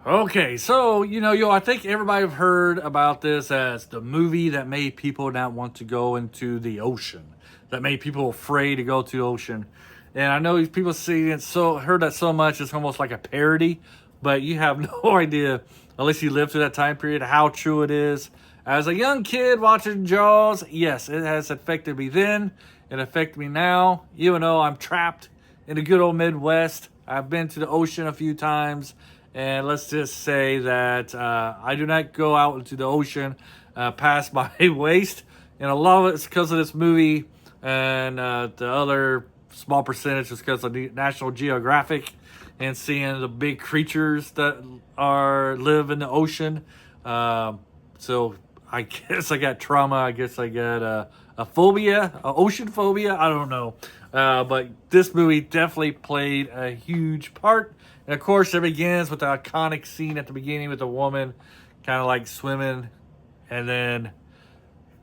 Okay, so I think everybody have heard about this as the movie that made people not want to go into the ocean, that made people afraid to go to the ocean. And I know people see it heard that so much it's almost like a parody, but you have no idea, unless you lived through that time period, how true it is. As a young kid watching Jaws, yes, it has affected me then. It affected me now, even though I'm trapped in the good old Midwest. I've been to the ocean a few times, and let's just say that I do not go out into the ocean past my waist. And a lot of it's because of this movie, and the other small percentage is because of the National Geographic and seeing the big creatures that live in the ocean. So I guess I got trauma. I guess I got a phobia, a ocean phobia. I don't know. But this movie definitely played a huge part. And of course, it begins with the iconic scene at the beginning with the woman kind of like swimming, and then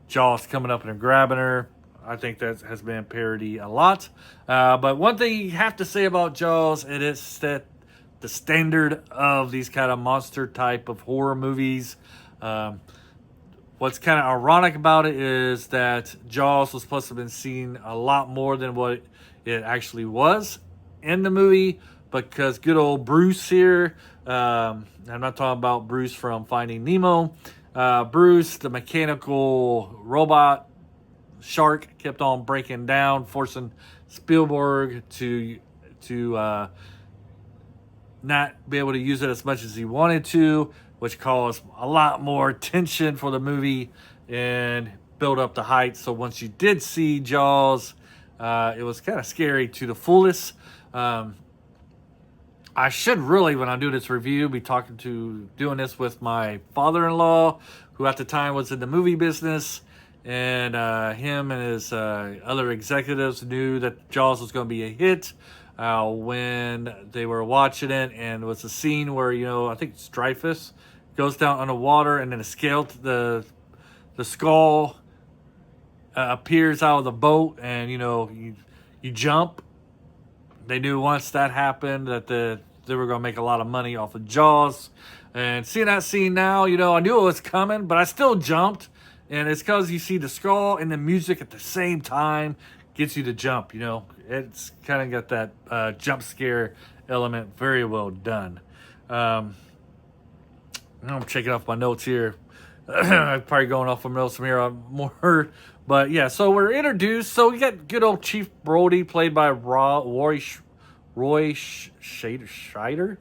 Jaws coming up and grabbing her. I think that has been parodied a lot. But one thing you have to say about Jaws, it is set the standard of these kind of monster type of horror movies. What's kind of ironic about it is that Jaws was supposed to have been seen a lot more than what it actually was in the movie, because good old Bruce here, I'm not talking about Bruce from Finding Nemo, Bruce, the mechanical robot shark, kept on breaking down, forcing Spielberg to not be able to use it as much as he wanted to, which caused a lot more tension for the movie and build up the hype. So once you did see Jaws, it was kind of scary to the fullest. I should really, when I do this review, be doing this with my father-in-law, who at the time was in the movie business, and him and his other executives knew that Jaws was going to be a hit when they were watching it. And it was a scene where, I think it's Dreyfus goes down underwater, and then the skull appears out of the boat, and you jump. They knew once that happened that they were going to make a lot of money off of Jaws. And seeing that scene now, I knew it was coming, but I still jumped. And it's because you see the skull and the music at the same time gets you to jump. It's kind of got that jump scare element very well done. I'm checking off my notes here. I'm probably going off of notes from here on more. But yeah, so we're introduced. So we got good old Chief Brody, played by Roy Scheider,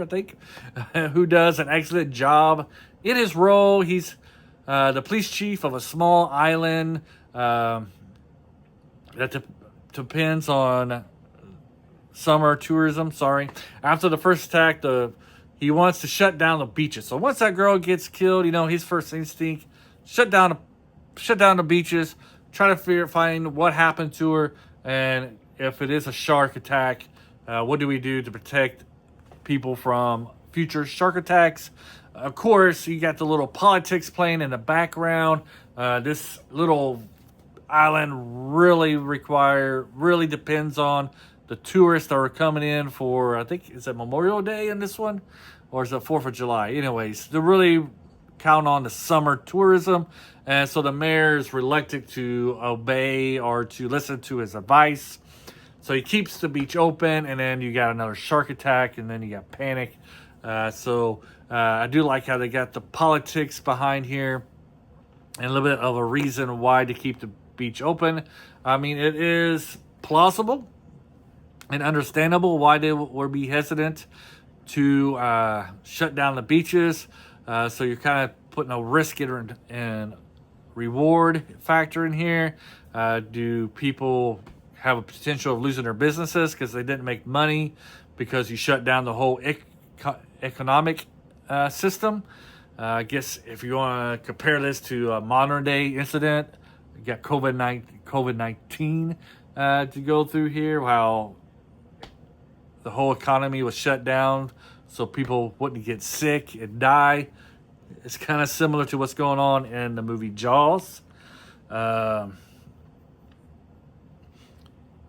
I think, who does an excellent job in his role. He's the police chief of a small island that depends on summer tourism. After the first attack, he wants to shut down the beaches. So once that girl gets killed, his first instinct, shut down the beaches, try to find what happened to her, and if it is a shark attack, what do we do to protect people from future shark attacks? Of course, you got the little politics playing in the background. This little island really depends on the tourists that are coming in for, I think, is it Memorial Day in this one? Or is it 4th of July? Anyways, they're really count on the summer tourism. And so the mayor is reluctant to obey or to listen to his advice. So he keeps the beach open, and then you got another shark attack, and then you got panic. So I do like how they got the politics behind here and a little bit of a reason why to keep the beach open. I mean, it is plausible and understandable why they would be hesitant to shut down the beaches. So you're kind of putting a risk and reward factor in here. Do people have a potential of losing their businesses because they didn't make money because you shut down the whole economic system? I guess if you want to compare this to a modern day incident, you got COVID-19 to go through here, how the whole economy was shut down so people wouldn't get sick and die. It's kind of similar to what's going on in the movie Jaws. The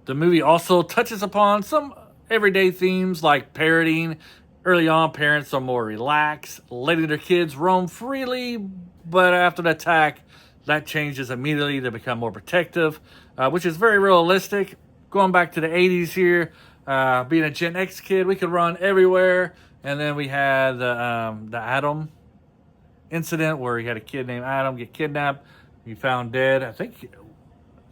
movie also touches upon some everyday themes like parodying Early on, parents are more relaxed, letting their kids roam freely, but after the attack, that changes immediately. They become more protective, which is very realistic. Going back to the 80s here, being a Gen X kid, we could run everywhere. And then we had the Adam incident where he had a kid named Adam get kidnapped. He found dead. I think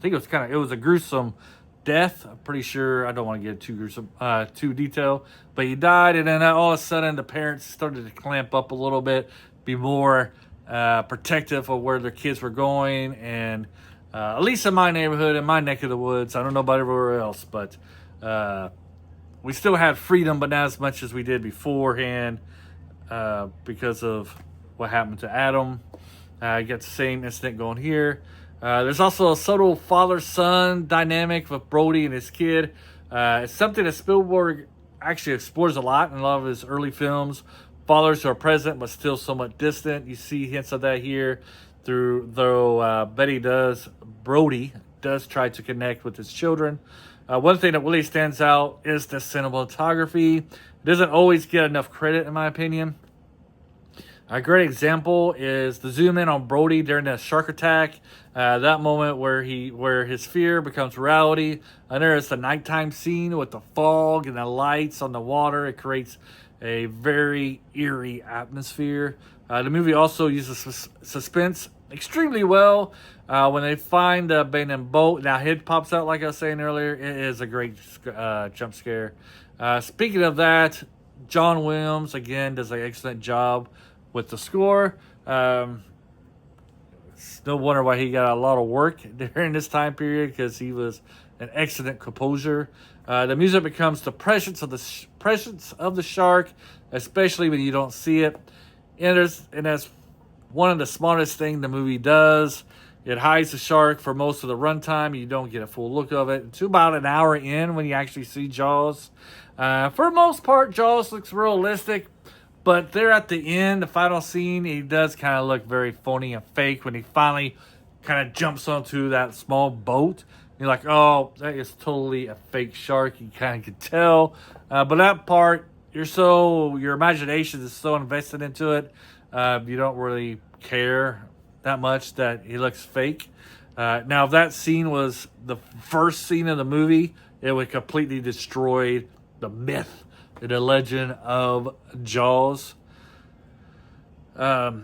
it was a gruesome death. I'm pretty sure. I don't want to get too gruesome, too detailed, but he died, and then all of a sudden the parents started to clamp up a little bit, be more protective of where their kids were going, and at least in my neighborhood, in my neck of the woods, I don't know about everywhere else, but we still had freedom, but not as much as we did beforehand because of what happened to Adam. You got the same incident going here. There's also a subtle father-son dynamic with Brody and his kid. It's something that Spielberg actually explores a lot in a lot of his early films. Fathers who are present but still somewhat distant. You see hints of that here, though Brody does try to connect with his children. One thing that really stands out is the cinematography. It doesn't always get enough credit, in my opinion. A great example is the zoom in on Brody during the shark attack. That moment where his fear becomes reality. And there is the nighttime scene with the fog and the lights on the water. It creates a very eerie atmosphere. The movie also uses suspense extremely well. When they find the abandoned boat, now head pops out like I was saying earlier. It is a great jump scare. Speaking of that, John Williams again does an excellent job with the score. It's no wonder why he got a lot of work during this time period, because he was an excellent composer. The music becomes the presence of the shark, especially when you don't see it. And that's one of the smartest things the movie does. It hides the shark for most of the runtime. You don't get a full look of it. It's about an hour in when you actually see Jaws. For the most part, Jaws looks realistic. But there at the end, the final scene, he does kind of look very phony and fake when he finally kind of jumps onto that small boat. You're like, oh, that is totally a fake shark. You kind of can tell. But that part, your imagination is so invested into it, you don't really care that much that he looks fake. Now, if that scene was the first scene of the movie, it would completely destroy the myth, the legend of Jaws. Other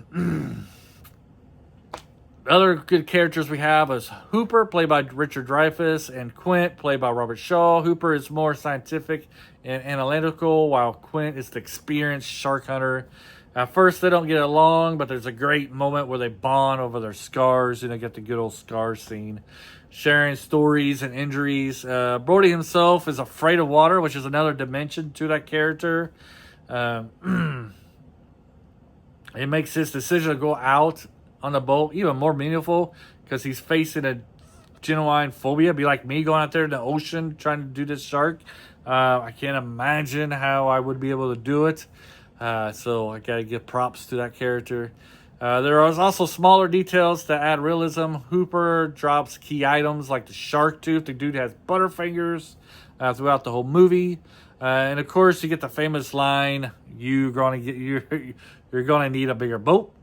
good characters we have is Hooper, played by Richard Dreyfuss, and Quint, played by Robert Shaw. Hooper is more scientific and analytical, while Quint is the experienced shark hunter. At first, they don't get along, but there's a great moment where they bond over their scars. Get the good old scar scene, sharing stories and injuries. Brody himself is afraid of water, which is another dimension to that character. It makes his decision to go out on the boat even more meaningful, because he's facing a genuine phobia. Be like me going out there in the ocean trying to do this shark. I can't imagine how I would be able to do it. So I gotta give props to that character. There are also smaller details that add realism. Hooper drops key items like the shark tooth. The dude has butterfingers throughout the whole movie. And of course, you get the famous line, you're gonna need a bigger boat.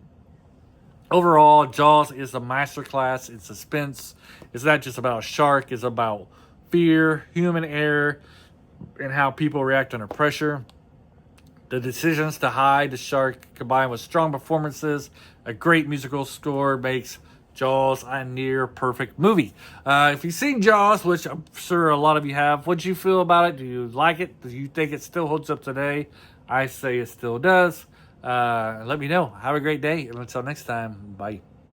Overall, Jaws is a masterclass in suspense. It's not just about a shark. It's about fear, human error, and how people react under pressure. The decisions to hide the shark, combined with strong performances, a great musical score, makes Jaws a near perfect movie. If you've seen Jaws, which I'm sure a lot of you have, what do you feel about it? Do you like it? Do you think it still holds up today? I say it still does. Let me know. Have a great day. And until next time, bye.